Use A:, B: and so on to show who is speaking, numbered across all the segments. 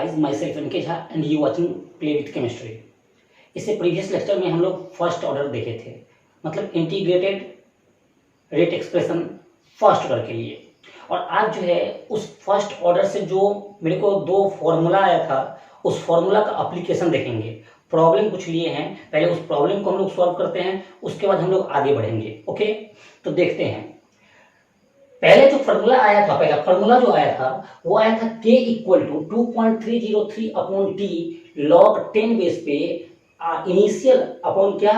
A: Guys, myself N K Jha and you watching play with chemistry. इससे previous lecture में हम लोग फर्स्ट ऑर्डर देखे थे, मतलब integrated rate expression first order के लिए। और आज जो है उस फर्स्ट ऑर्डर से जो मेरे को दो फॉर्मूला आया था, उस फॉर्मूला का अप्लीकेशन देखेंगे। प्रॉब्लम कुछ लिए हैं, पहले उस प्रॉब्लम को हम लोग सॉल्व करते हैं, उसके बाद हम लोग आगे बढ़ेंगे। ओके, तो देखते हैं। पहले जो फॉर्मूला आया था, पहला फॉर्मूला जो आया था वो आया था k equal to 2.303 upon T log 10 base पे इनिशियल अपॉन क्या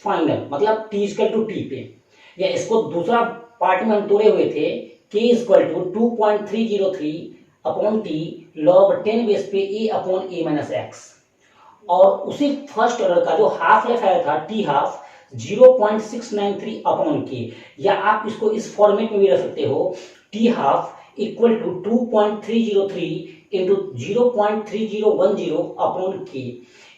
A: फाइनल, मतलब t इक्वल टू टी पे। या इसको दूसरा पार्ट में हम तोड़े हुए थे, k equal to 2.303 upon T log 10 base पे a upon a minus X. और उसी फर्स्ट ऑर्डर का जो हाफ लाइफ आया था टी हाफ 0.693 अपॉन के, या आप इसको इस फॉर्मेट में भी रख सकते हो, T half equal to 2.303 into 0.3010 upon K.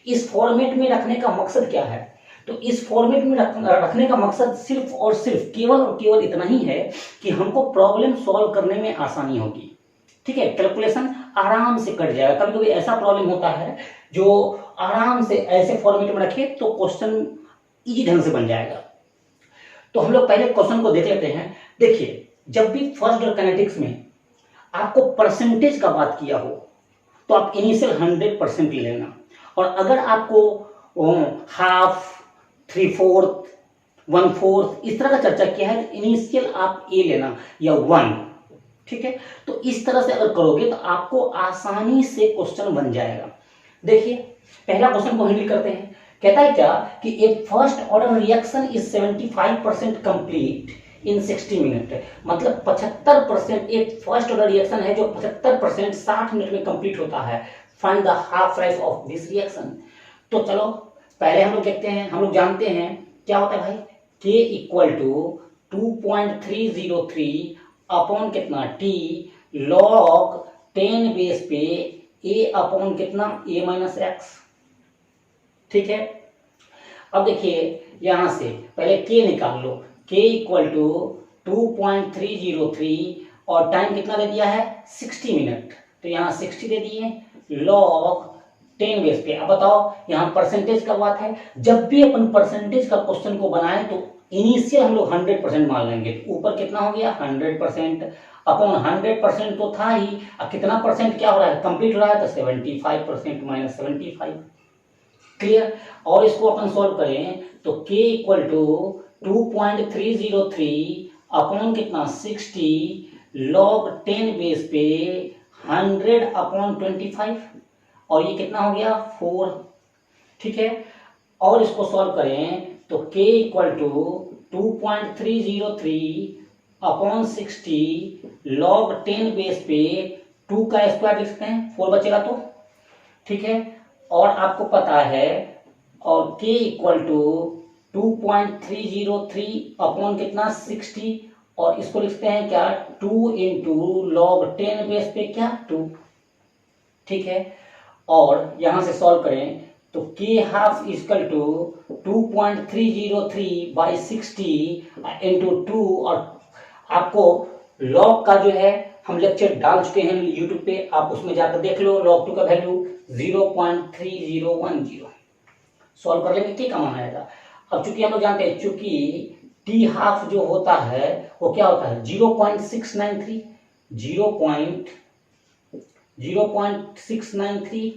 A: इस फॉर्मेट में रखने का मकसद क्या है? तो इस फॉर्मेट में रखने का मकसद सिर्फ और सिर्फ केवल और केवल इतना ही है कि हमको प्रॉब्लम सॉल्व करने में आसानी होगी। ठीक है, कैलकुलेशन आराम से कट जाएगा। कभी कभी ऐसा प्रॉब्लम होता है जो आराम से ऐसे फॉर्मेट में रखे तो क्वेश्चन इजी ढंग से बन जाएगा। तो हम लोग पहले क्वेश्चन को देख लेते हैं। देखिए, जब भी फर्स्ट ऑर्डर काइनेटिक्स में आपको परसेंटेज का बात किया हो तो आप इनिशियल 100% ले लेना, और अगर आपको हाफ, 3/4, 1/4 इस तरह का चर्चा किया है तो इनिशियल आप ए लेना या 1। ठीक है, तो इस तरह से अगर करोगे तो आपको आसानी से क्वेश्चन बन जाएगा। देखिए, पहला क्वेश्चन को हैंडल करते हैं। कहता है क्या कि एक first order reaction is 75% complete in 60 minute, मतलब 75% एक फर्स्ट ऑर्डर रिएक्शन है जो 75% 60 मिनट में कंप्लीट होता है। Find the half life of this reaction. तो चलो पहले हम लोग देखते हैं। हम लोग जानते हैं क्या होता है भाई, k इक्वल टू 2.303 अपॉन कितना टी लॉग 10 बेस पे a अपॉन कितना a माइनस एक्स। ठीक है, अब देखिए यहां से पहले k निकाल लो। k इक्वल टू 2.303 और टाइम कितना दे दिया है 60 मिनट, तो यहाँ 60 दे दिए लॉग 10 बेस पे। अब बताओ यहाँ परसेंटेज का बात है। जब भी अपन परसेंटेज का क्वेश्चन को बनाए तो इनिशियल हम लोग 100% मान लेंगे। ऊपर कितना हो गया 100% अपॉन 100% तो था ही, अब कितना परसेंट क्या हो रहा है कंप्लीट हो रहा है, तो 75% माइनस 75। क्लियर। और इसको अपन सॉल्व करें तो k इक्वल टू 2.303 अपॉन कितना 60 लॉग 10 बेस पे 100 अपॉन 25, और ये कितना हो गया 4। ठीक है, और इसको सॉल्व करें तो k equal to 2.303 upon 60 log 10 base पे 2 का स्क्वायर लिखते हैं, 4 बचेगा तो। ठीक है, और आपको पता है, और k इक्वल टू 2.303 अपॉन कितना 60, और इसको लिखते हैं क्या 2 इंटू लॉग 10 बेस पे क्या 2। ठीक है, और यहां से सॉल्व करें तो k half equal to 2.303 by 60 into 2, और आपको लॉग का जो है हम लेक्चर डाल चुके हैं यूट्यूब पे, आप उसमें जाकर देख लो। लॉग 2 का वैल्यू 0.3010 सॉल्व कर लेंगे, k का मान आएगा। अब चूंकि हम लोग जानते हैं, चूंकि टी हाफ जो होता है वो क्या होता है 0.693 0.693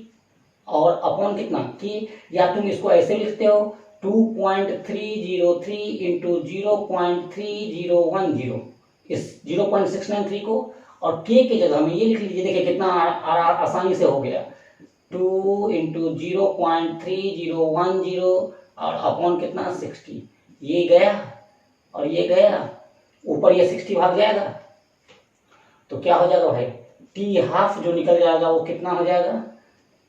A: और अपॉन कितना की, या तुम इसको ऐसे लिखते हो 2.303 इंटू 0.3010, इस 0.693 को, और k के जगह में ये लिख लीजिए। देखिए कितना आसानी से हो गया 2 इंटू 0.3010 और अपॉन कितना 60। ये गया और ये गया, ऊपर ये 60 भाग जाएगा तो क्या हो जाएगा भाई, टी हाफ जो निकल जाएगा वो कितना हो जाएगा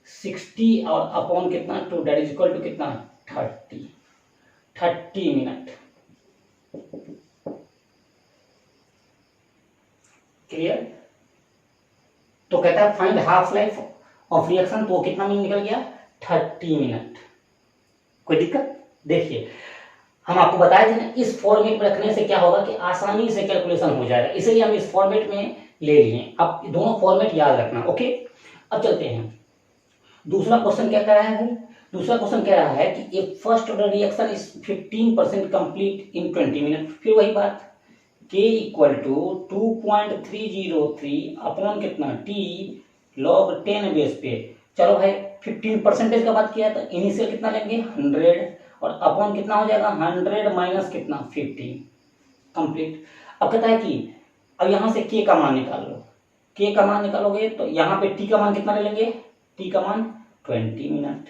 A: 60 और अपॉन कितना 2, दैट इज इक्वल टू कितना 30 मिनट। क्लियर। तो कहता है find half life of reaction, तो कितना मिनट निकल गया 30 मिनट। कोई दिक्कत? देखिए हम आपको बताए थे ना, इस फॉर्मेट में रखने से क्या होगा कि आसानी से कैलकुलेशन हो जाएगा, इसलिए हम इस फॉर्मेट में ले लिए। अब दोनों फॉर्मेट याद रखना। ओके, अब चलते हैं। दूसरा क्वेश्चन क्या कह रहा है भाई, दूसरा क्वेश्चन कह रहा है कि a first order reaction is 15% complete in 20 minute. फिर वही बात, K इक्वल टू 2.303 अपॉन कितना T log 10 बेस पे। चलो भाई 15% का बात किया तो इनिशियल कितना लेंगे 100 और अपॉन कितना हो जाएगा 100 माइनस कितना 15 कंप्लीट। अब कहता है कि अब यहाँ से K का मान निकाल लो, K का मान निकालोगे तो यहाँ पे T का मान कितना ले लेंगे, T का मान 20 मिनट।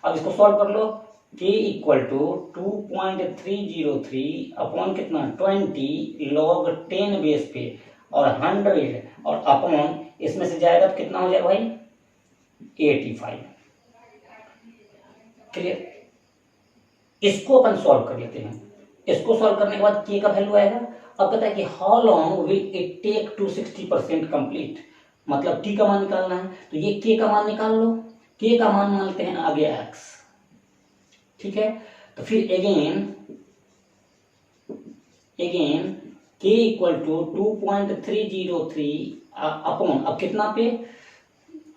A: अब इसको सॉल्व कर लो, K इक्वल टू 2.303 अपॉन कितना 20 log 10 बेस पे और 100 और अपॉन इसमें से जाएगा तो कितना हो जाएगा भाई 85। क्लियर, इसको अपन सॉल्व कर लेते हैं। इसको सॉल्व करने के बाद K का वैल्यू आएगा। अब कहता है कि how long will it take to 60% complete, मतलब T का मान निकालना है तो ये K का मान निकाल लो। K का मान मानते हैं आगे x, ठीक है। तो फिर again K equal to 2.303 upon अब कितना पे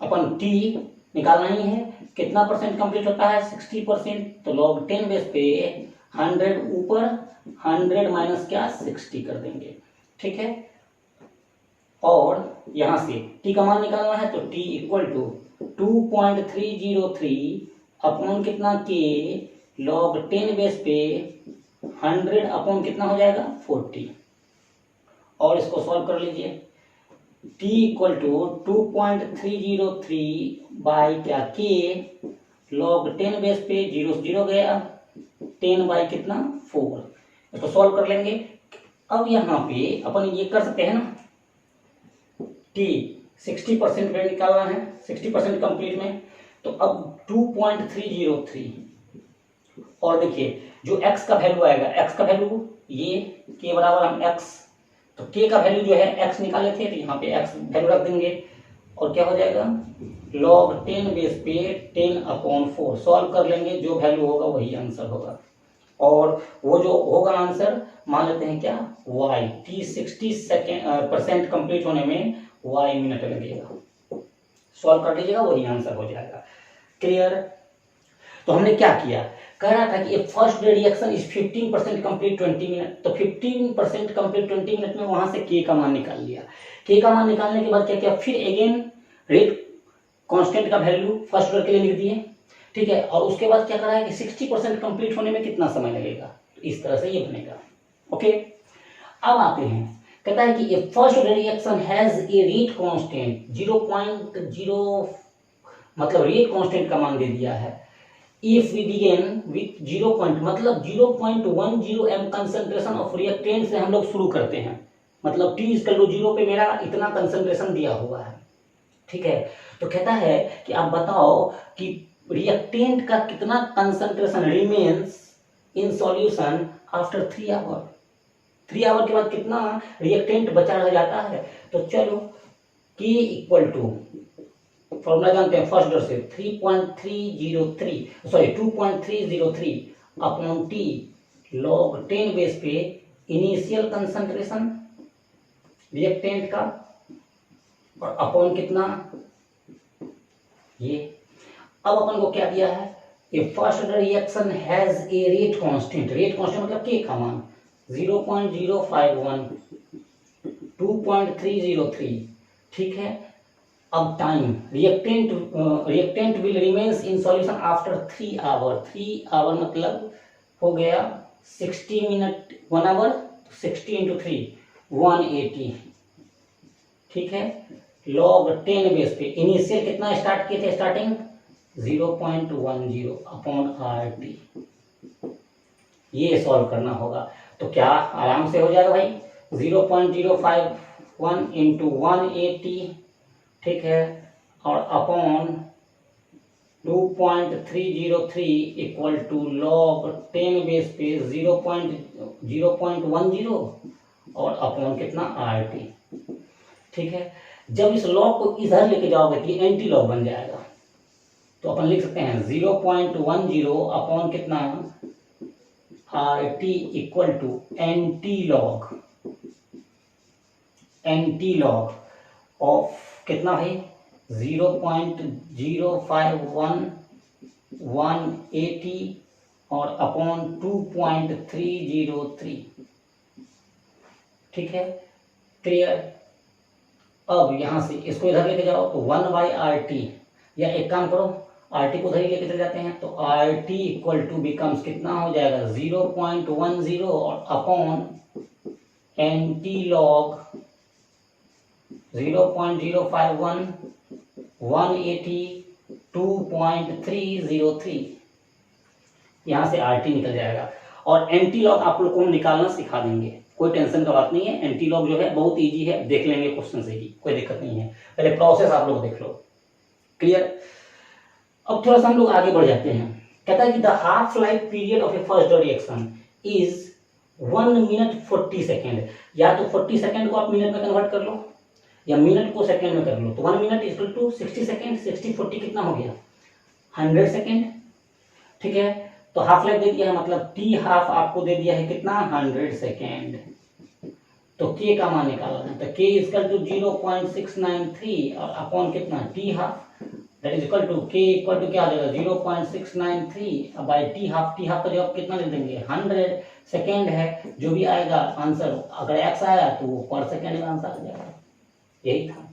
A: अपन T निकालना ही है, कितना परसेंट कंप्लीट होता है 60%, तो log 10 बेस पे 100 ऊपर 100 माइनस क्या 60 कर देंगे, ठीक है। और यहां से T का मान निकालना है तो T इक्वल टू 2.303 अपॉन कितना K log 10 बेस पे 100 अपॉन कितना हो जाएगा 40। और इसको सॉल्व कर लीजिए, T इक्वल टू 2.303 बाई क्या K log 10 बेस पे 0 से 0 गया 10 बाई कितना 4। इसको सॉल्व कर लेंगे। अब यहाँ पे अपन ये कर सकते हैं ना, T 60% में निकालना है 60% कंप्लीट में, तो अब 2.303 और देखिए जो x का वैल्यू आएगा, x का वैल्यू ये K बराबर हम x, तो K का वैल्यू जो है x निकाले थे तो यहाँ पे x वैल्यू रख देंगे और क्या हो जाएगा log 10 बेस पे 10 अपॉन 4। सॉल्व कर लेंगे, जो वैल्यू होगा वही आंसर होगा। और वो जो होगा आंसर मान लेते हैं क्या y, T 60% कंप्लीट होने में y मिनट लगेगा। सॉल्व कर लीजिएगा, वही आंसर हो जाएगा। क्लियर। तो हमने क्या किया, कह रहा था कि first reaction is 15% complete 20 minute, तो 15% कंप्लीट 20 मिनट में वहां से K का मान निकाल लिया। K का मान निकालने के बाद क्या किया, फिर अगेन रेट कांस्टेंट का वैल्यू फर्स्ट ऑर्डर के लिए लिख दिए, ठीक है। और उसके बाद क्या करा है कि 60% कंप्लीट होने में कितना समय लगेगा, तो इस तरह से ये बनेगा। ओके, अब आते हैं, कहता है कि first order reaction has a rate constant 0.0, मतलब रेट कांस्टेंट का मान दे दिया है। इफ वी बिगिन विथ 0 मतलब 0.10 m कंसंट्रेशन ऑफ रिएक्टेंट से हम लोग शुरू करते हैं, मतलब T इक्वल टू 0 पे मेरा इतना कंसंट्रेशन दिया हुआ है, ठीक है। तो कहता है कि आप बताओ कि रिएक्टेंट का कितना concentration remains in solution after 3 hour, 3 hour के बाद कितना रिएक्टेंट बचा रह जाता है। तो चलो K इक्वल टू फॉर्मूला जानते हैं फर्स्ट ऑर्डर से 2.303 अपॉन T log 10 बेस पे इनिशियल कंसंट्रेशन रिएक्टेंट का और अपॉन कितना ये। अब अपन को क्या दिया है, a first order reaction has a rate constant, rate constant मतलब K का मान 0.051 2.303, ठीक है। अब time reactant will remains in solution after 3 hour, 3 hour मतलब हो गया 60 मिनट, 1 आवर 60 इंटू 3 180, ठीक है। log 10 बेस पे इनिशियल कितना स्टार्ट किए थे, स्टार्टिंग 0.10 अपॉन RT, ये सॉल्व करना होगा। तो क्या आराम से हो जाएगा भाई 0.051 इंटू 180, ठीक है, और upon 2.303 equal to log 10 base पे 0.10 और अपॉन कितना RT, ठीक है। जब इस लॉग को इधर लेके जाओगे तो ये एंटी लॉग बन जाएगा, तो अपन लिख सकते हैं 0.10 अपॉन कितना RT equal to anti log of कितना भाई 0.051180 और अपॉन 2.303। ठीक है, क्लियर। अब यहां से इसको इधर लेके जाओ तो 1/RT, या एक काम करो RT को उधर ही लेके चले जाते हैं, तो RT इक्वल टू बिकम्स कितना हो जाएगा 0.10 और अपॉन NT log 0.051 180 2.303। यहाँ से RT निकल जाएगा और NT log आप लोग को हम निकालना सिखा देंगे, कोई टेंशन का बात नहीं है। NT log जो है बहुत इजी है, देख लेंगे क्वेश्चन से ही, कोई दिक्कत नहीं है। पहले प्रोसेस आप लोग देख लो, क्लियर। अब थोड़ा सा हम लोग आगे बढ़ जाते हैं। कहता है कि the half life period of A first order reaction is 1 minute 40 second. या तो 40 सेकेंड को आप मिनट में कन्वर्ट कर लो या मिनट को सेकेंड में कर लो। तो 1 मिनट इक्वल टू 60 सेकेंड, 60 40 कितना हो गया 100 सेकेंड। ठीक है, तो हाफ लाइफ दे दिया है, मतलब टी हाफ आपको दे दिया है कितना 100 सेकेंड। तो के का मान निकालना है, तो के इक्वल टू 0.693 और अपॉन कितना T half, that is equal to K equal to क्या आ जाएगा 0.693 by T half. T half का जवाब कितना लिख देंगे 100 सेकेंड है, जो भी आएगा आंसर, अगर एक्स आया तो वो पर सेकेंड में आंसर आ जाएगा। यही था।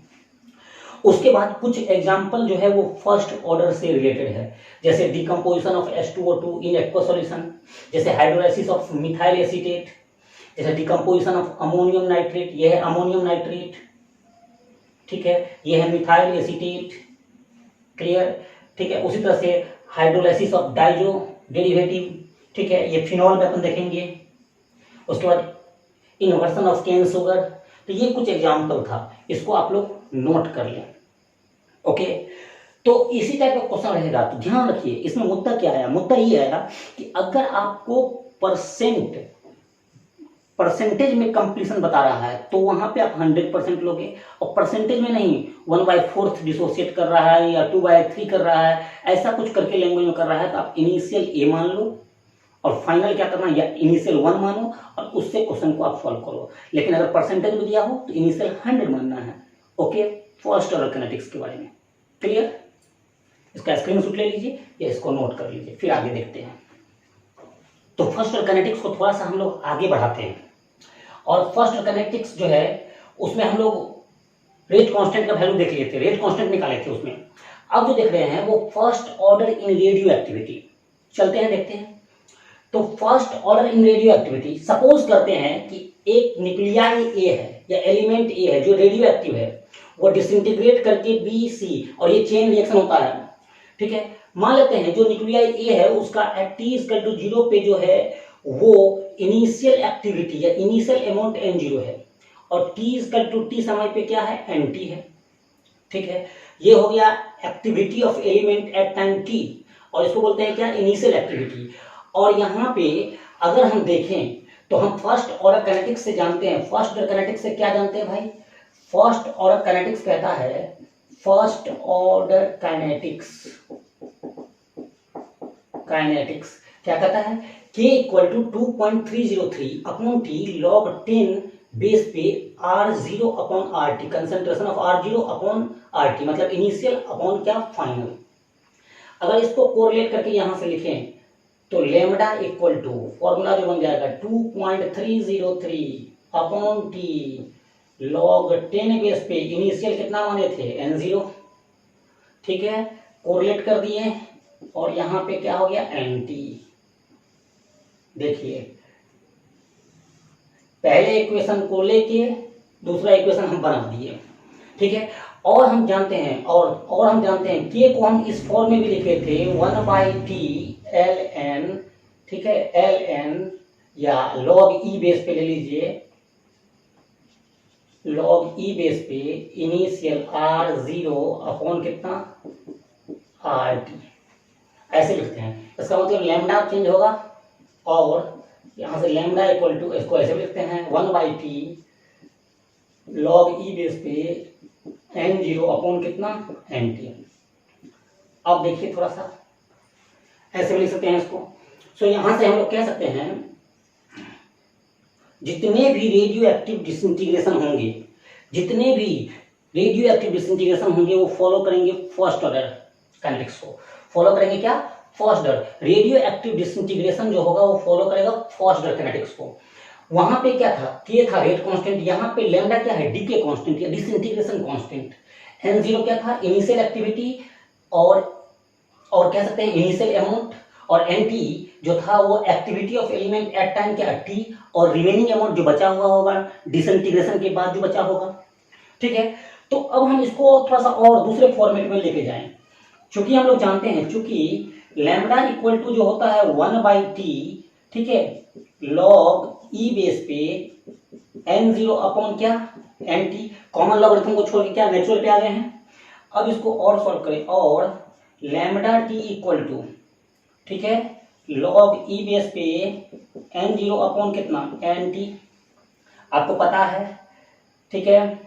A: उसके बाद कुछ एग्जाम्पल जो है वो फर्स्ट ऑर्डर से रिलेटेड है, जैसे decomposition of H2O2 in aqua solution, जैसे हाइड्रोलाइसिस ऑफ मिथाइल एसीटेट, जैसे डिकम्पोजिशन ऑफ अमोनियम नाइट्रेट, ये है अमोनियम नाइट्रेट। ठीक है, ये है मिथाइल एसीटेट, क्लियर। ठीक है, उसी तरह से हाइड्रोलाइसिस ऑफ डाइजो डेरिवेटिव, ठीक है, ये फिनॉल में अपन देखेंगे। उसके बाद इन्वर्सन ऑफ केन शुगर। तो ये कुछ एग्जाम्पल था, इसको आप लोग नोट कर लें। ओके, तो इसी टाइप का क्वेश्चन रहेगा, तो ध्यान रखिए इसमें मुद्दा क्या आया। मुद्दा ये आया कि अगर आपको परसेंटेज में कंप्लीशन बता रहा है तो वहां पे आप 100% लोगे, और परसेंटेज में नहीं 1/4 डिसोसिएट कर रहा है या 2/3 कर रहा है, ऐसा कुछ करके लैंग्वेज में कर रहा है, तो आप इनिशियल ए मान लो और फाइनल क्या करना है, या इनिशियल 1 मानो और उससे क्वेश्चन को आप सॉल्व करो। लेकिन अगर परसेंटेज में दिया हो तो इनिशियल 100 मानना है। ओके, फर्स्ट ऑर्डर काइनेटिक्स के बारे में क्लियर। इसका स्क्रीनशॉट ले लीजिए या इसको नोट कर लीजिए, फिर आगे देखते हैं। तो फर्स्ट ऑर्डर काइनेटिक्स को थोड़ा सा हम लोग आगे बढ़ाते हैं, और फर्स्ट ऑर्डर काइनेटिक्स जो है उसमें हम लोग रेट कांस्टेंट का वैल्यू देख लिए थे, रेट कांस्टेंट निकाले थे उसमें। अब जो देख रहे हैं वो first order in radio activity. चलते हैं देखते हैं। तो first order in radio activity, suppose करते हैं कि एक न्यूक्लियाई ए है या एलिमेंट ए है जो रेडियो एक्टिव है, वो डिसइंटीग्रेट करके बी सी और ये चेन रिएक्शन होता है। ठीक है, मान लेते हैं जो न्यूक्लियाई ए है उसका एट टी इक्वल टू 0 पे जो है वो इनिशियल एक्टिविटी या इनिशियल अमाउंट n0 है, और t इक्वल टू टी समय पे क्या है nt है। ठीक है, ये हो गया activity of element at time t, और इसको बोलते हैं क्या इनिशियल एक्टिविटी। और यहाँ पे अगर हम देखें तो हम फर्स्ट ऑर्डर काइनेटिक्स से जानते हैं, फर्स्ट ऑर्डर काइनेटिक्स से क्या जानते हैं भाई, फर्स्ट ऑर्डर काइनेटिक्स कहता है, फर्स्ट ऑर्डर काइनेटिक्स क्या कहता है, k equal to 2.303 upon T log 10 base पे R0 upon RT, concentration of R0 upon RT, मतलब इनिशियल अपॉन क्या फाइनल। अगर इसको कोरिलेट करके यहां से लिखें तो लेमडा इक्वल टू फॉर्मूला जो बन जाएगा 2.303 अपॉन टी लॉग 10 बेस पे इनिशियल कितना माने थे n0। ठीक है, कोरिलेट कर दिए और यहां पे क्या हो गया nt। देखिए पहले इक्वेशन को लेके दूसरा इक्वेशन हम बना दिए। ठीक है, और हम जानते हैं k को हम इस फॉर्म में भी लिखे थे 1/t ln, ठीक है, ln या log e बेस पे ले लीजिए, log e बेस पे इनिशियल R0 अपॉन कितना RT, ऐसे लिखते हैं। इसका मतलब लैम्डा चेंज होगा, और यहां से लैम्डा इक्वल टू इसको ऐसे लिखते हैं 1/t log e बेस पे n0 अपॉन कितना nt। अब देखिए थोड़ा सा ऐसे भी लिख सकते हैं इसको। सो यहां से हम लोग कह सकते हैं जितने भी रेडियो एक्टिव डिसइंटीग्रेशन होंगे, जितने भी रेडियो एक्टिव डिसइंटीग्रेशन होंगे वो फॉलो करेंगे फर्स्ट ऑर्डर काइनेटिक्स को। फॉलो करेंगे क्या? First order. Radio active disintegration जो होगा वो फॉलो करेगा फर्स्ट ऑर्डर काइनेटिक्स को। वहां पे क्या था? के था रेट कांस्टेंट, यहाँ पे लैम्डा क्या है? डीके कांस्टेंट या डिसइंटीग्रेशन कांस्टेंट। n0 क्या था? इनिशियल एक्टिविटी और कह सकते हैं इनिशियल अमाउंट, और nt जो था वो activity of element at time क्या t, और रिमेनिंग अमाउंट जो बचा हुआ होगा डिसइंटीग्रेशन के बाद जो बचा होगा। ठीक है, तो अब हम इसको थोड़ा सा और दूसरे फॉर्मेट में लेके जाएं। चूंकि हम लोग जानते हैं चूंकि लैम्डा इक्वल टू जो होता है 1/t, ठीक है, लॉग ई बेस पे n0 अपॉन क्या nt, कॉमन लॉगरिथम को छोड़ के क्या नेचुरल पे आ गए हैं। अब इसको और सॉल्व करें, और लैम्डा t इक्वल टू, ठीक है, लॉग ई बेस पे n0 अपॉन कितना nt, आपको पता है। ठीक है,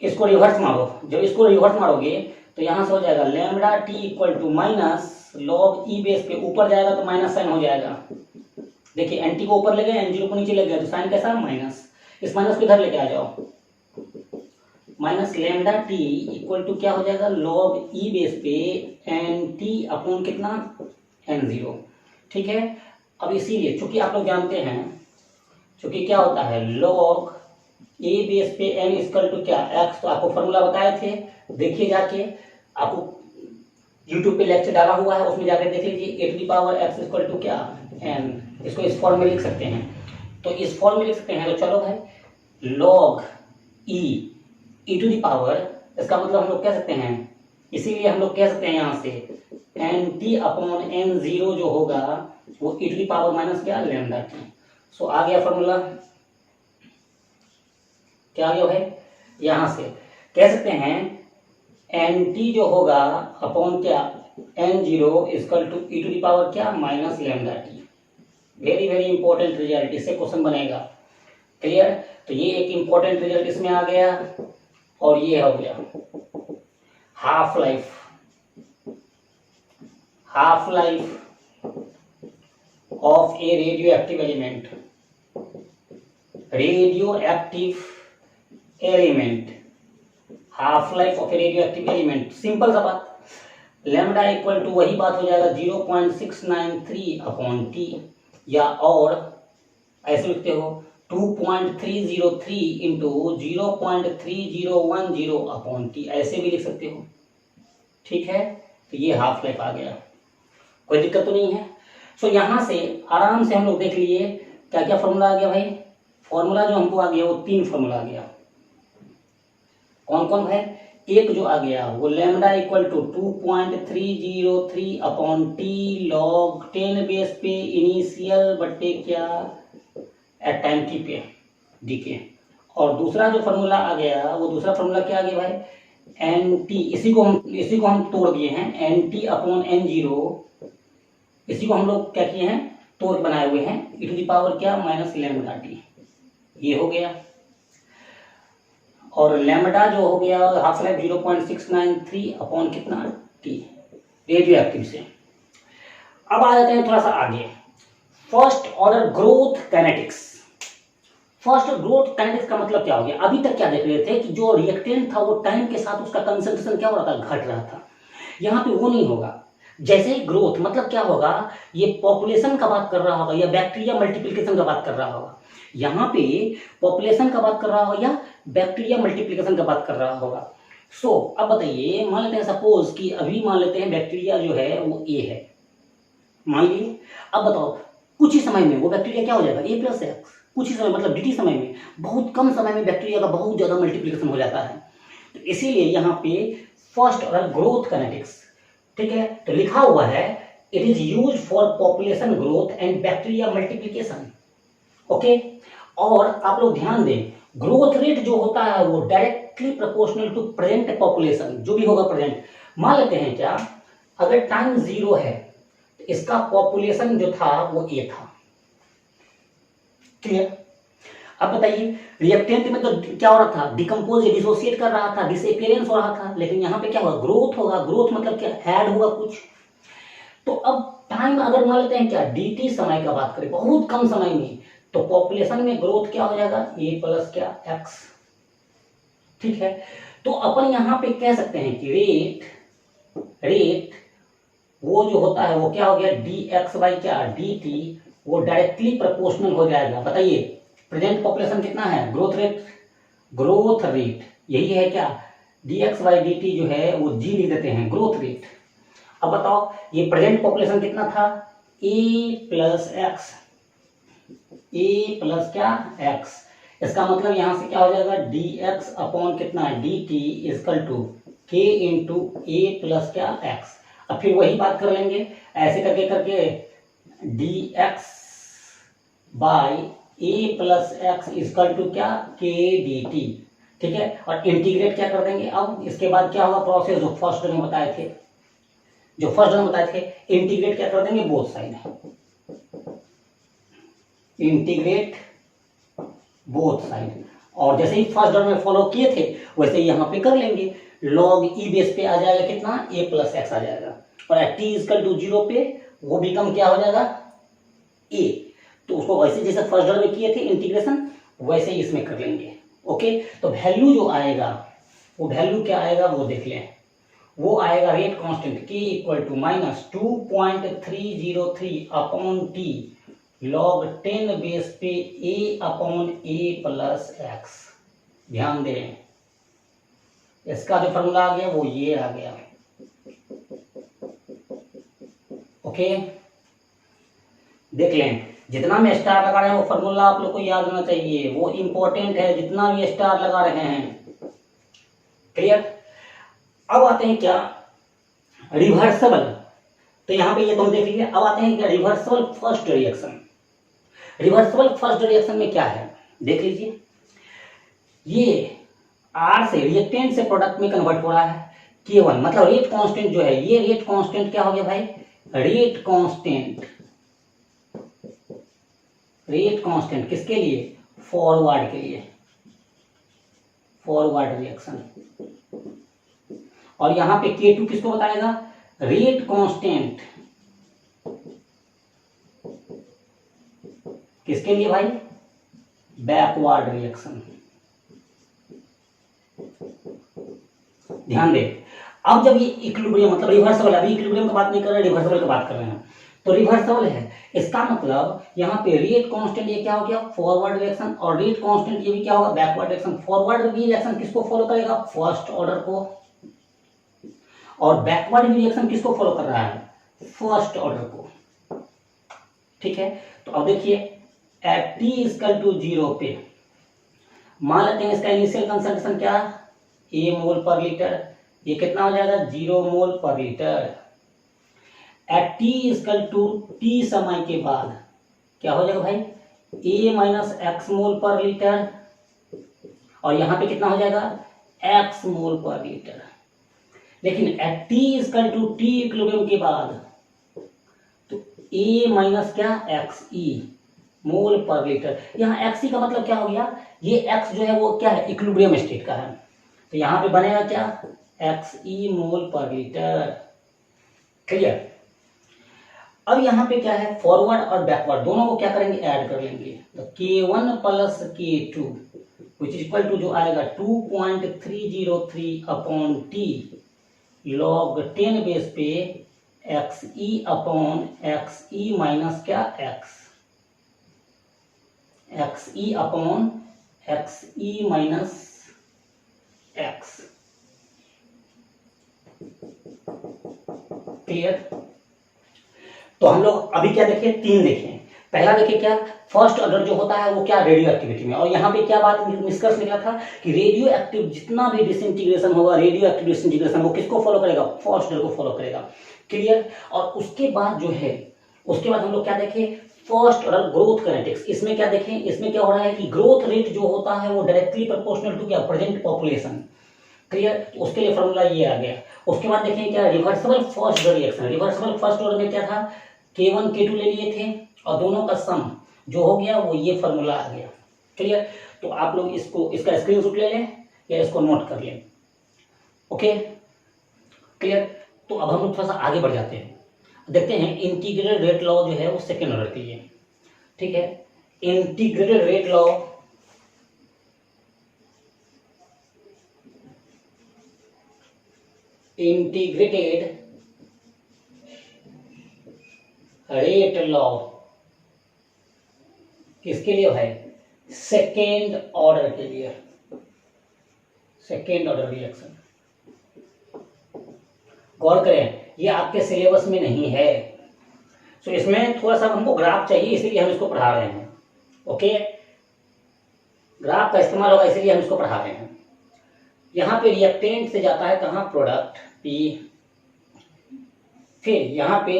A: इसको रिवर्स मारो, जब इसको रिवर्स मारोगे तो यहां से हो जाएगा lambda t equal to minus log E base पे, ऊपर जाएगा तो माइनस साइन हो जाएगा। देखिए एनटी को ऊपर ले गए, n0 को नीचे ले गए, तो साइन कैसा? माइनस। इस माइनस को इधर लेके आ जाओ, minus lambda t equal to क्या हो जाएगा? लॉग ई बेस पे एन टी अपॉन कितना n0। ठीक है, अब इसीलिए चूंकि आप लोग जानते हैं चूंकि क्या होता है लॉग ए बेस पे n इक्वल टू क्या x, तो आपको फॉर्मूला बताए थे, देखिए जाके, आपको यूट्यूब पे लेक्चर डाला हुआ है उसमें जाकर देख लीजिए। a to the power x equal to क्या n, इसको इस फॉर्म में लिख सकते हैं, तो इस फॉर्म में लिख सकते हैं। तो चलो भाई log E to the power, इसका मतलब हम लोग कह सकते हैं, इसीलिए हम लोग कह सकते हैं यहाँ से एन टी अपॉन n0 जो होगा वो ई टू द पावर माइनस क्या लैम्डा टी। सो आ गया फॉर्मूला, क्या आ गया भाई? यहां से कह सकते हैं एन टी जो होगा अपॉन क्या n0 equal to e to the power क्या minus lambda T. Very very important result, इससे क्वेश्चन बनेगा। क्लियर? तो ये एक इंपॉर्टेंट रिजल्ट इसमें आ गया, और ये हो गया half life of A radio active element, half life of A radio active element. Simple सा बात, लैम्डा इक्वल टू वही बात हो जाएगा 0.693 अपॉन टी, या और ऐसे लिखते हो 2.303 इंटू 0.3010 अपॉन टी, ऐसे भी लिख सकते हो। ठीक है, तो ये हाफ लाइफ आ गया, कोई दिक्कत तो नहीं है। सो यहां से आराम से हम लोग देख लिए क्या क्या फॉर्मूला आ गया भाई। फॉर्मूला जो हमको आ गया वो 3 फॉर्मूला आ गया। कौन कौन भाई? एक जो आ गया वो lambda equal to 2.303 upon T log 10 base पे इनिशियल बट्टे क्या एट टाइम टी पे डीके। और दूसरा जो फॉर्मूला आ गया वो दूसरा फॉर्मूला क्या आ गया भाई? एन टी, इसी को हम तोड़ दिए हैं, एन टी अपॉन n0, इसी को हम लोग क्या किए हैं तोड़ बनाए हुए हैं, ई टू द पावर क्या माइनस लैम्डा टी, ये हो गया। और लैम्डा जो हो गया हाफ लाइफ 0.693 अपॉन कितना टी रेडियो एक्टिव से। अब आ जाते हैं थोड़ा सा आगे, first order growth kinetics. First growth kinetics का मतलब क्या हो गया? अभी तक क्या देख रहे थे कि जो रिएक्टेंट था वो टाइम के साथ उसका कंसंट्रेशन क्या हो रहा था? घट रहा था। यहाँ पे वो नहीं होगा। जैसे ही ग्रोथ मतलब क्या होगा? ये पॉपुलेशन का बात कर रहा होगा या बैक्टीरिया मल्टीप्लिकेशन का बात कर रहा होगा। यहाँ पे पॉपुलेशन का बात कर रहा होगा या बैक्टीरिया मल्टीप्लिकेशन का बात कर रहा होगा। सो अब बताइए, मान लेते हैं सपोज कि अभी मान लेते हैं बैक्टीरिया जो है वो ए है, मान लीजिए। अब बताओ कुछ ही समय में वो बैक्टीरिया क्या हो जाएगा? ए प्लस एक्स। कुछ ही समय मतलब dt समय में, बहुत कम समय में बैक्टीरिया का बहुत ज्यादा मल्टीप्लिकेशन हो जाता है। तो इसीलिए यहाँ पे फर्स्ट ऑर्डर ग्रोथ काइनेटिक्स, ठीक है, तो लिखा हुआ है it is use for population growth and bacteria multiplication. Okay, और आप लोग ध्यान दें ग्रोथ रेट जो होता है वो directly proportional to present population, जो भी होगा प्रेजेंट। मान लेते हैं क्या, अगर टाइम 0 है तो इसका पॉपुलेशन जो था वो ए था। क्लियर? अब बताइए रिएक्टेंट में तो क्या हो रहा था? डिकम्पोज डिसोसिएट कर रहा था, डिसअपियरेंस हो रहा था, लेकिन यहाँ पे क्या होगा? ग्रोथ होगा। ग्रोथ मतलब क्या? ऐड होगा कुछ। तो अब टाइम अगर मान लेते हैं क्या dt समय का बात करें, बहुत कम समय में, तो पॉपुलेशन में ग्रोथ क्या हो जाएगा? ए प्लस क्या एक्स। ठीक है, तो अपन यहाँ पे कह सकते हैं कि रेट वो जो होता है वो क्या हो गया, डी एक्स बाई क्या डी टी, वो डायरेक्टली प्रोपोर्शनल हो जाएगा। बताइए प्रेजेंट पॉपुलेशन कितना है, ग्रोथ रेट यही है क्या, D X by D T जो है वो जी लिख देते हैं, ग्रोथ रेट। अब बताओ ये प्रेजेंट पॉपुलेशन कितना था, ए प्लस क्या एक्स, इसका मतलब यहां से क्या हो जाएगा, डी एक्स अपॉन कितना D T equal to K into A plus क्या एक्स। अब फिर वही बात कर लेंगे, ऐसे करके करके D X by A plus X equal to क्या के डी टी, ठीक है। और इंटीग्रेट क्या कर देंगे, अब इसके बाद क्या होगा प्रोसेस जो फर्स्ट में बताए थे, इंटीग्रेट क्या कर देंगे, both side, integrate both side. और जैसे ही फर्स्ट ऑर्डर में फॉलो किए थे वैसे ही यहाँ पे कर लेंगे, लॉग ई बेस पे आ जाएगा कितना, ए प्लस एक्स आ जाएगा, और एट टी इजकल टू 0 पे वो बिकम क्या हो जाएगा, ए। तो उसको वैसे जैसे फर्स्ट ऑर्डर में किए थे इंटीग्रेशन वैसे ही इसमें कर लेंगे। ओके, तो वैल्यू जो आएगा वो वैल्यू क्या आएगा वो देख लें, वो आएगा rate constant K equal to minus 2.303 upon T log 10 base पे A upon A plus X. ध्यान दें इसका जो फॉर्मूला आ गया वो ये आ गया। ओके, देख लें जितना में स्टार लगा रहे हैं वो फॉर्मूला आप लोग को याद होना चाहिए, वो इंपॉर्टेंट है जितना भी स्टार लगा रहे हैं। क्लियर। अब आते हैं क्या, रिवर्सिबल। तो यहां पे ये तुम देख लीजिए। अब आते हैं क्या, reversible first reaction. Reversible first reaction में क्या है देख लीजिए, ये आर से रिएक्टेंट से प्रोडक्ट में कन्वर्ट हो रहा है, K1 मतलब रेट कांस्टेंट जो है, ये रेट कांस्टेंट क्या हो गया भाई, रेट कांस्टेंट किसके लिए, फॉरवर्ड के लिए, फॉरवर्ड रिएक्शन। और यहां पे K2 किसको बताएगा, रेट कांस्टेंट किसके लिए भाई, बैकवर्ड रिएक्शन। ध्यान दे, अब जब ये इक्विलिब्रियम मतलब रिवर्सिबल, अभी इक्विलिब्रियम की बात नहीं कर रहे, रिवर्सिबल की बात कर रहे हैं, तो रिवर्सिबल है इसका मतलब यहाँ पे रेट कांस्टेंट ये क्या हो गया, फॉरवर्ड रिएक्शन, और रेट कांस्टेंट ये भी क्या होगा, बैकवर्ड रिएक्शन। फॉरवर्ड रिएक्शन किसको फॉलो करेगा, फर्स्ट ऑर्डर को, और बैकवर्ड रिएक्शन किसको फॉलो कर रहा है, फर्स्ट ऑर्डर को। ठीक है, तो अब देखिए एट टी इजकल टू 0 पे मान लेते हैं इसका इनिशियल कंसंट्रेशन क्या, ए मोल पर लीटर, ये कितना हो जाएगा 0 mole per litre. At T equal to T समय के बाद क्या हो जाएगा भाई, ए माइनस एक्स मोल पर लीटर, और यहां पे कितना हो जाएगा एक्स मोल पर लीटर। लेकिन at T equal to T equilibrium के बाद तो ए माइनस क्या एक्स ई मोल पर लीटर। यहाँ एक्स ई का मतलब क्या हो गया, ये एक्स जो है वो क्या है, इक्विलिब्रियम स्टेट का है, तो यहाँ पे बनेगा क्या एक्स ई मोल पर लीटर। क्लियर। अब यहाँ पे क्या है, फॉरवर्ड और बैकवर्ड दोनों को क्या करेंगे, ऐड कर लेंगे, तो K1 plus K2 which equal to जो आएगा 2.303 अपॉन टी लॉग 10 बेस पे एक्स ई अपॉन एक्स ई माइनस क्या एक्स ई upon x E minus x. Clear. तो हम लोग अभी क्या देखें, 3 देखें। पहला देखिए क्या, फर्स्ट ऑर्डर जो होता है वो क्या, रेडियो एक्टिविटी में, और यहाँ पे क्या बात निष्कर्ष निकला था कि रेडियो एक्टिव जितना भी डिसइंटीग्रेशन होगा, रेडियो एक्टिव डिसइंटीग्रेशन वो किसको फॉलो करेगा, फर्स्ट ऑर्डर को फॉलो करेगा। क्लियर। और उसके बाद जो है, उसके बाद हम लोग क्या देखें, फर्स्ट ऑर्डर ग्रोथ काइनेटिक्स। इसमें क्या देखें, इसमें क्या हो रहा है कि ग्रोथ रेट जो होता है वो डायरेक्टली प्रोपोर्शनल टू क्या, प्रेजेंट पॉपुलेशन। क्लियर। उसके लिए फॉर्मूला ये आ गया। उसके बाद देखें क्या, reversible first order reaction. Reversible first order में क्या था, K1 K2 ले लिए थे और दोनों का सम जो हो गया वो ये फॉर्मूला आ गया। क्लियर। तो आप लोग इसको, इसका स्क्रीनशॉट ले लें या इसको नोट कर लें। ओके। क्लियर। तो अब हम लोग थोड़ा सा आगे बढ़ जाते हैं, देखते हैं इंटीग्रेटेड रेट लॉ जो है वो सेकेंड ऑर्डर के लिए। ठीक है, integrated rate law integrated rate law किसके लिए भाई? सेकेंड ऑर्डर के लिए, सेकेंड ऑर्डर रिएक्शन। गौर करें ये आपके सिलेबस में नहीं है, तो इसमें थोड़ा सा हमको ग्राफ चाहिए, इसलिए हम इसको पढ़ा रहे हैं। ओके, ग्राफ का इस्तेमाल होगा इसलिए हम इसको पढ़ा रहे हैं। यहाँ पे रिएक्टेंट से जाता है कहाँ? Product P. फिर यहाँ पे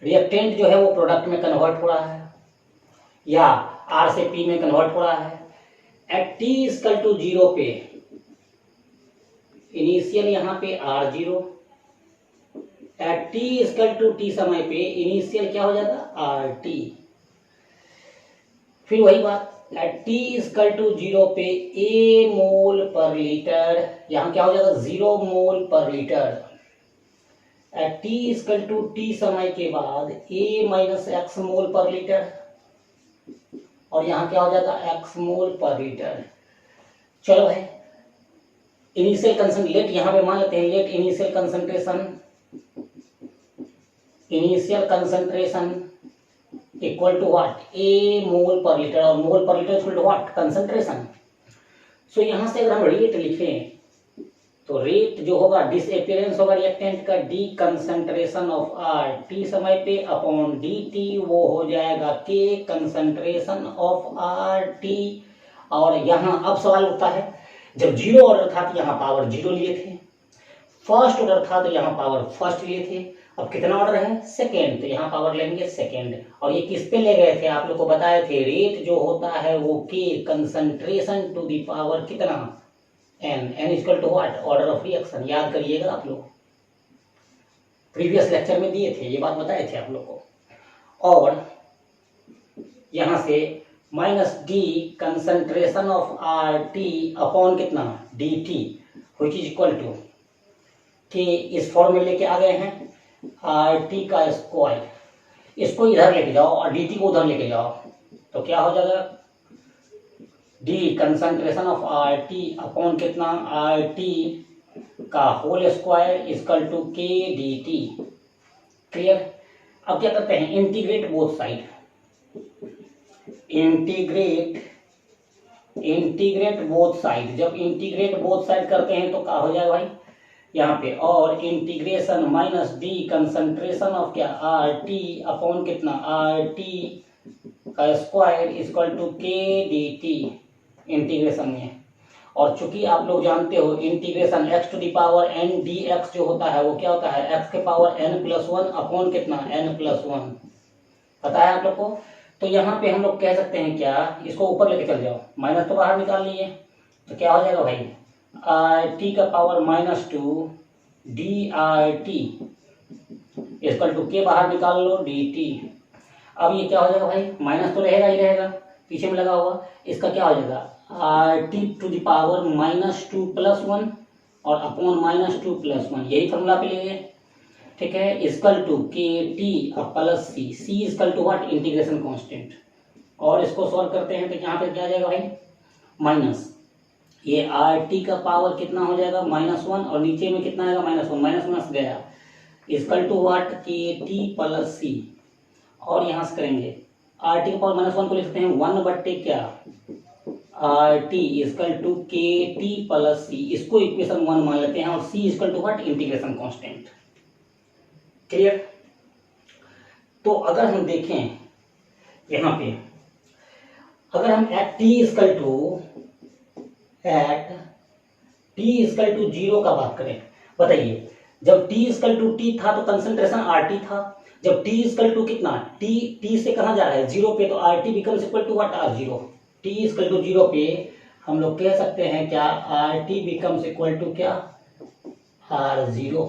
A: रिएक्टेंट जो है वो प्रोडक्ट में कन्वर्ट हो रहा है या आर से पी में कन्वर्ट हो रहा है। एट टी इक्वल टू 0 पे इनिशियल यहाँ पे R0, at T equal to T समय पे इनिशियल क्या हो जाता? RT। फिर वही बात, एट टी इक्वल टू 0 पे A मोल पर लीटर, यहाँ क्या हो जाएगा? 0 mole per litre. At T equal to T समय के बाद A minus x mole per litre, और यहाँ क्या हो जाता? एक्स मोल पर लीटर। चलो भाई, इनिशियल कंसंट्रेशन लेट यहाँ पे मान लेते हैं, let initial concentration equal to what? A mole per litre, और mole per litre equal to what? Concentration. So यहाँ से अगर हम रेट लिखें तो रेट जो होगा डिसअपियरेंस होगा रिएक्टेंट का, D concentration of R T समय पे अपॉन डी टी, वो हो जाएगा के कंसंट्रेशन ऑफ आर टी। और यहाँ अब सवाल उठता है, जब 0 ऑर्डर था तो यहाँ पावर 0 लिए थे, फर्स्ट ऑर्डर था तो यहाँ पावर फर्स्ट लिए थे, अब कितना ऑर्डर है? सेकेंड, तो यहाँ पावर लेंगे सेकेंड। और ये किस पे ले गए थे? आप लोग को बताए थे रेट जो होता है वो K concentration to the power कितना? N equal to what? Order of reaction. याद करिएगा, आप लोग प्रीवियस लेक्चर में दिए थे, ये बात बताए थे आप लोग को। और यहां से minus D concentration of R T upon कितना? D T, which is equal to K, इस फॉर्म में लेके आ गए हैं आर टी का स्क्वायर, इसको इधर लेके जाओ और डी टी को उधर लेके जाओ, तो क्या हो जाएगा? D concentration of R T upon कितना? आर टी का whole square equal to K D T. Clear? अब क्या करते हैं? Integrate both side, integrate both side. जब इंटीग्रेट बोथ साइड करते हैं तो क्या हो जाएगा भाई? यहाँ पे और integration minus D concentration of क्या? आर टी अपॉन कितना? आर टी का square equal to K D T integration में। और चूंकि आप लोग जानते हो integration x to the power n dx जो होता है वो क्या होता है? x के पावर n+1 अपॉन कितना? n+1। पता है आप लोग को? तो यहाँ पे हम लोग कह सकते हैं क्या? इसको ऊपर लेके चल जाओ, माइनस तो बाहर निकाल लिए, तो क्या हो जाएगा भाई? RT का पावर -2 DRT इक्वल टू के बाहर निकाल लो dt। अब ये क्या हो जाएगा भाई? माइनस तो रहेगा ही रहेगा, पीछे में लगा हुआ, इसका क्या हो जाएगा? RT टू द पावर -2 + 1 और अपॉन -2 + 1, यही फॉर्मूला पे लेंगे। ठीक है, equal to K T plus C, C equal to what? Integration constant. और इसको सॉल्व करते हैं तो यहाँ पे क्या आ जाएगा भाई? माइनस ये RT का पावर कितना हो जाएगा? -1, और नीचे में कितना आएगा? -1, माइनस गया, इक्वल टू व्हाट? के टी प्लस सी। और यहाँ से करेंगे RT का पावर -1 को लिख सकते हैं 1/, क्या? RT equal to K T plus C, इसको इक्वेशन 1 मान लेते हैं, और C equal to what? Integration constant. Clear? तो अगर हम देखें यहाँ पे, अगर हम एट टी इक्वल टू 0 का बात करें, बताइए, जब t इक्वल टू टी था तो कंसंट्रेशन RT था, जब t इक्वल टू कितना? t से कहाँ जा रहा है? 0 पे, तो RT becomes equal to what? R0। t equal to 0 पे हम लोग कह सकते हैं क्या? RT बिकम्स इक्वल टू क्या? R0।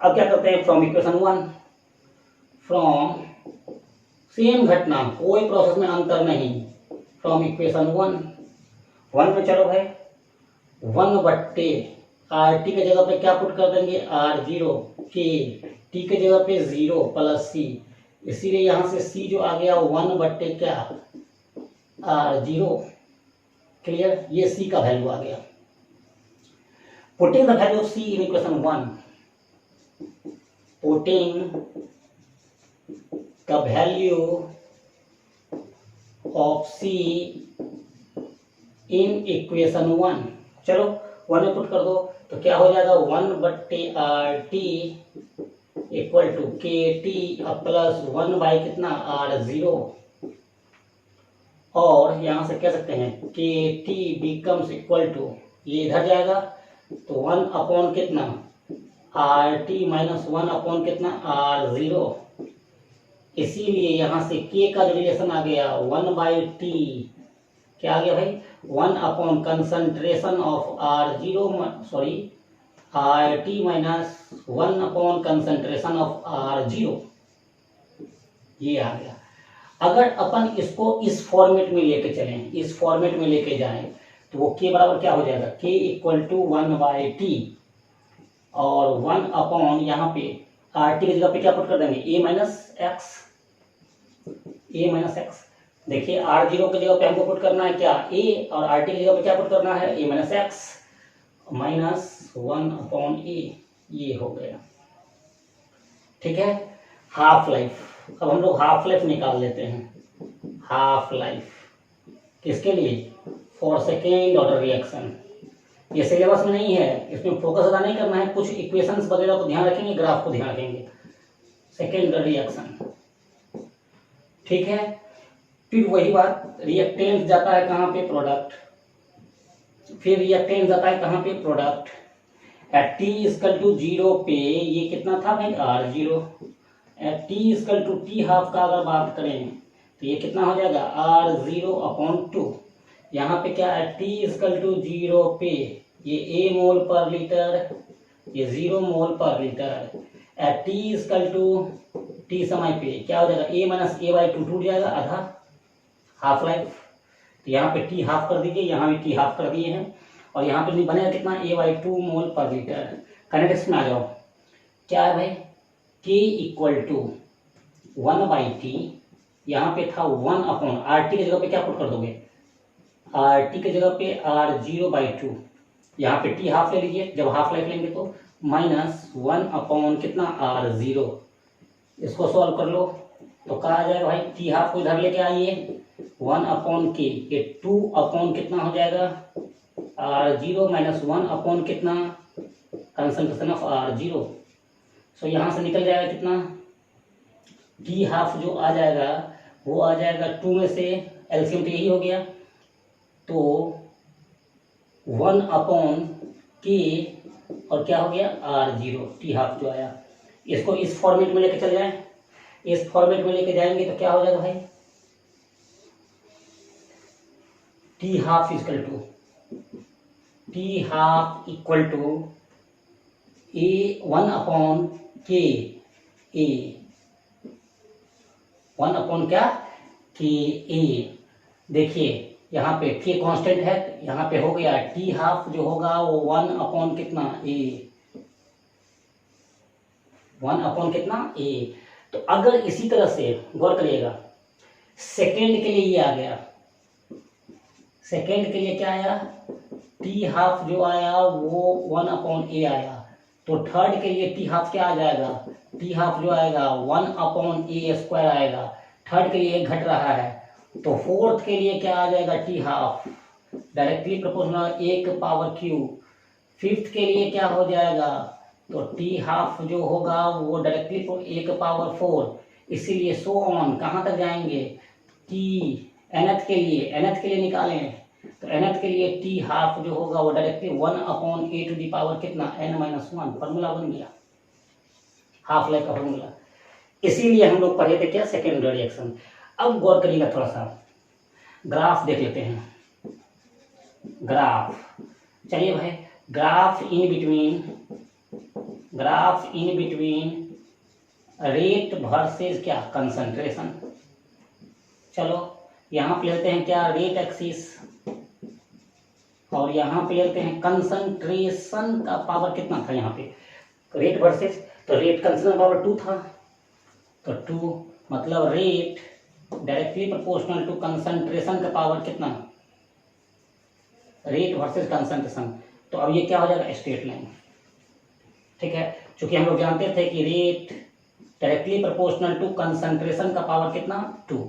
A: अब क्या करते हैं? फ्रॉम इक्वेशन 1, फ्रॉम सेम घटना, कोई प्रोसेस में अंतर नहीं, फ्रॉम इक्वेशन 1 में चलो भाई 1/, RT के जगह पे क्या पुट कर देंगे? R0, के टी के जगह पे 0 प्लस सी, इसीलिए यहां से C जो आ गया 1/, क्या? R0। क्लियर? ये C का वैल्यू आ गया। Putting the value of C in equation 1, putting the value of C in equation 1, चलो 1 में पुट कर दो तो क्या हो जाएगा 1/RT equal to KT plus 1 by कितना R0, और यहां से कह सकते हैं KT बिकम्स इक्वल टू, ये इधर जाएगा तो 1 अपॉन कितना RT माइनस 1 अपॉन कितना R0, इसीलिए यहां से K का जो रिलेशन आ गया 1/T, क्या आ गया भाई 1 upon concentration of R0 sorry RT minus 1 upon concentration of R0, ये आ गया। अगर अपन इसको इस फॉर्मेट में लेके चलें, इस फॉर्मेट में लेके जाएं तो वो K बराबर क्या हो जाएगा K इक्वल टू 1/T और 1 अपॉन यहाँ पे RT की जगह पे क्या पुट कर देंगे A माइनस एक्स। देखिए R0 की जगह पे हमको पुट करना है क्या A, और RT की जगह पे क्या पुट करना है A minus x minus 1 upon A, ये हो गया। ठीक है, हाफ लाइफ, अब हम लोग हाफ लाइफ निकाल लेते हैं। हाफ लाइफ किसके लिए, फॉर सेकेंड ऑर्डर रिएक्शन। ये सिलेबस में नहीं है, इसमें फोकस ज़्यादा नहीं करना है, कुछ इक्वेशंस वगैरह को ध्यान रखेंगे, ग्राफ को ध्यान रखेंगे। सेकेंड ऑर्डर रिएक्शन, ठीक है। फिर वही बात, रिएक्टेंट जाता है कहाँ पे प्रोडक्ट, फिर रिएक्टेंट जाता है कहाँ पे product. At T equal to 0 पे ये कितना था भाई R0, at T equal to T half का अगर बात करें तो ये कितना हो जाएगा R0 अपॉन 2। यहाँ पे क्या है T इक्वल टू 0 पे ये A मोल पर लीटर, ये 0 mole per litre. At T equal to T समय पे क्या हो जाएगा A माइनस A/2 टूट जाएगा आधा, हाफ लाइफ। तो यहाँ पे T हाफ कर दीजिए, यहाँ भी T हाफ कर दिए हैं, और यहाँ पे बनेगा कितना A/2 मोल पर लीटर। काइनेटिक्स में आ जाओ, क्या है भाई K इक्वल टू 1/T, यहाँ पे था 1 अपॉन RT की जगह पे क्या पुट कर दोगे RT की जगह पे R0/2, यहाँ पे T हाफ ले लीजिए, जब हाफ लाइफ लेंगे तो माइनस 1 अपॉन कितना R0। इसको सॉल्व कर लो तो कहा आ जाएगा भाई T हाफ को इधर लेके आइए 1 अपॉन K, ये 2 अपॉन कितना हो जाएगा R0 माइनस 1 अपॉन कितना कंसंट्रेशन ऑफ R0। सो यहाँ से निकल जाएगा कितना T हाफ जो आ जाएगा वो आ जाएगा 2 में से एलसीएम तो यही हो गया, तो 1 अपॉन K और क्या हो गया R0, T हाफ जो आया। इसको इस फॉर्मेट में लेके चल जाए, इस फॉर्मेट में लेके जाएंगे तो क्या हो जाएगा भाई T half equal to A 1 upon K, A 1 upon क्या K A। देखिए यहाँ पे K कांस्टेंट है, यहाँ पे हो गया T हाफ जो होगा वो 1 अपॉन कितना A, 1 अपॉन कितना A। तो अगर इसी तरह से गौर करिएगा, सेकेंड के लिए ये आ गया, सेकेंड के लिए क्या आया T हाफ जो आया वो 1 अपॉन A आया, तो थर्ड के लिए T हाफ क्या आ जाएगा T हाफ जो आएगा 1 अपॉन A² आएगा, थर्ड के लिए एक घट रहा है, तो फोर्थ के लिए क्या आ जाएगा T half directly proportional 1 power cube. Fifth के लिए क्या हो जाएगा तो T हाफ जो होगा वो डायरेक्टली 1 पावर 4, इसीलिए सो ऑन कहाँ तक जाएंगे T nth के लिए निकालें तो nth के लिए T हाफ जो होगा वो directly 1 upon A to the power कितना n-1, फॉर्मूला बन गया हाफ लाइफ का फॉर्मूला। इसीलिए हम लोग पढ़े थे क्या सेकेंड रिएक्शन। अब गौर करिएगा, थोड़ा सा ग्राफ देख लेते हैं। ग्राफ, चलिए भाई graph in between rate versus क्या कंसंट्रेशन। चलो यहाँ पे लेते हैं क्या रेट एक्सिस, और यहाँ पे लेते हैं कंसंट्रेशन का पावर कितना था, यहाँ पे रेट वर्सेस, तो रेट कंसंट्रेशन पावर 2 था, तो 2 मतलब rate directly proportional to concentration का पावर कितना, रेट वर्सेस कंसंट्रेशन। तो अब ये क्या हो जाएगा, स्ट्रेट लाइन। ठीक है, क्योंकि हम लोग जानते थे कि rate directly proportional to concentration का पावर कितना, 2।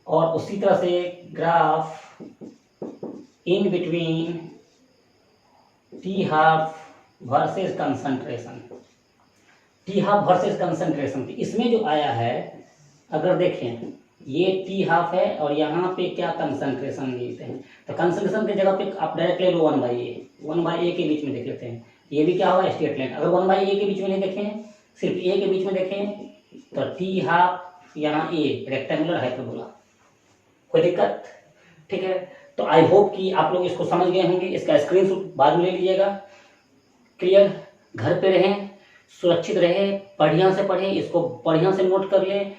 A: और उसी तरह से graph in between T half versus concentration, T half versus concentration, इसमें जो आया है, अगर देखें ये टी हाफ है और यहाँ पे क्या कंसंट्रेशन लेते हैं, तो कंसंट्रेशन की जगह पे आप डायरेक्ट ले लो 1/a के बीच में देख लेते हैं, ये भी क्या होगा, स्ट्रेट लाइन। अगर 1/a के बीच में नहीं देखें, सिर्फ a के बीच में देखें, तो टी हाफ यहाँ a रेक्टेंगुलर हाइपरबोला, कोई दिक्कत। ठीक है, तो आई होप कि आप लोग इसको समझ गए होंगे। इसका स्क्रीनशॉट बाद में ले लीजिएगा। क्लियर, घर पे रहें, सुरक्षित रहें, बढ़िया से पढ़ें, इसको बढ़िया से नोट कर लें,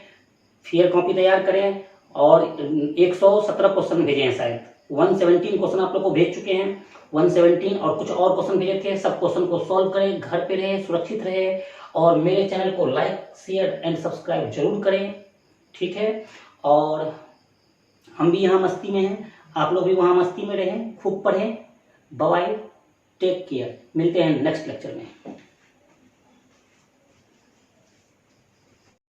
A: फिर कॉपी तैयार करें। और 117 क्वेश्चन भेजे हैं, शायद 117 क्वेश्चन आप लोग को भेज चुके हैं, 117 और कुछ और क्वेश्चन भेजे थे। सब क्वेश्चन को सॉल्व करें, घर पे रहें, सुरक्षित रहें, और मेरे चैनल को लाइक, शेयर एंड सब्सक्राइब जरूर करें। ठीक है, और हम भी यहाँ मस्ती में हैं, आप लोग भी वहाँ मस्ती में रहें, खूब पढ़ें। बाय, टेक केयर, मिलते हैं नेक्स्ट लेक्चर में।